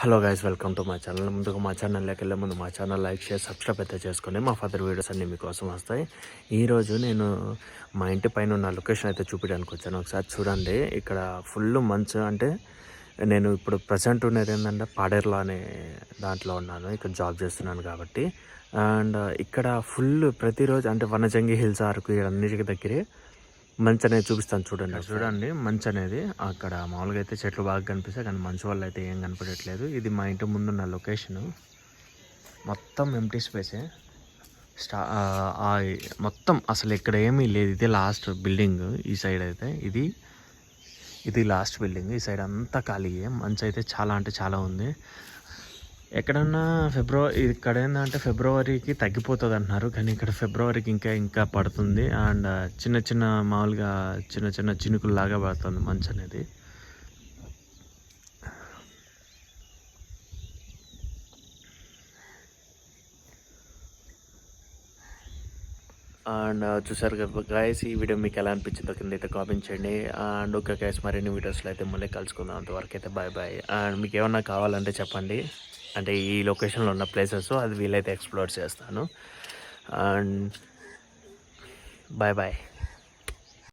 Hello guys, welcome to my channel. ముందుగా మా ఛానల్లోకి వెళ్ళే ముందు మా ఛానల్ లైక్ షేర్ సబ్స్క్రైబ్ అయితే చేసుకోండి. మా ఫర్దర్ వీడియోస్ అన్నీ మీకోసం వస్తాయి. ఈరోజు నేను మా ఇంటి పైన ఉన్న లొకేషన్ అయితే చూపించడానికి వచ్చాను. ఒకసారి చూడండి. ఇక్కడ ఫుల్ మంచు. అంటే నేను ఇప్పుడు ప్రజెంట్ ఉన్నది ఏంటంటే పాడేరులో అనే దాంట్లో ఉన్నాను. ఇక్కడ జాబ్ చేస్తున్నాను కాబట్టి. అండ్ ఇక్కడ ఫుల్ ప్రతిరోజు అంటే వనజంగి హిల్స్ అరకు అన్నిటికి దగ్గరే మంచు అనేది చూపిస్తాను. చూడండి మంచు అనేది అక్కడ మామూలుగా అయితే చెట్లు బాగా కనిపిస్తాయి, కానీ మంచు వల్ల అయితే ఏం కనపడట్లేదు. ఇది మా ఇంటి ముందున్న లొకేషను. మొత్తం ఎంటీ స్పేసే. మొత్తం అసలు ఇక్కడ ఏమీ లేదు. ఇదే లాస్ట్ బిల్డింగ్. ఈ సైడ్ అయితే ఇది లాస్ట్ బిల్డింగ్. ఈ సైడ్ అంతా ఖాళీయే. మంచు అయితే చాలా అంటే చాలా ఉంది. ఎక్కడన్నా ఇక్కడ ఏంటంటే ఫిబ్రవరికి తగ్గిపోతుంది అంటున్నారు, కానీ ఇక్కడ ఫిబ్రవరికి ఇంకా పడుతుంది. అండ్ మామూలుగా చిన్న చినుకుల్లాగా పడుతుంది మంచు అనేది. అండ్ చూసారు కదా గైస్, ఈ వీడియో మీకు ఎలా అనిపించిందో కింద అయితే కామెంట్ చేయండి. అండ్ ఓకే గైస్, మరిన్ని వీడియోస్లో అయితే మళ్ళీ కలుసుకుందాం. అంతవరకు అయితే బాయ్ బాయ్. అండ్ మీకు ఏమన్నా కావాలంటే చెప్పండి. అంటే ఈ లొకేషన్లో ఉన్న ప్లేసెస్ అది వీలైతే ఎక్స్ప్లోర్ చేస్తాను. And bye bye.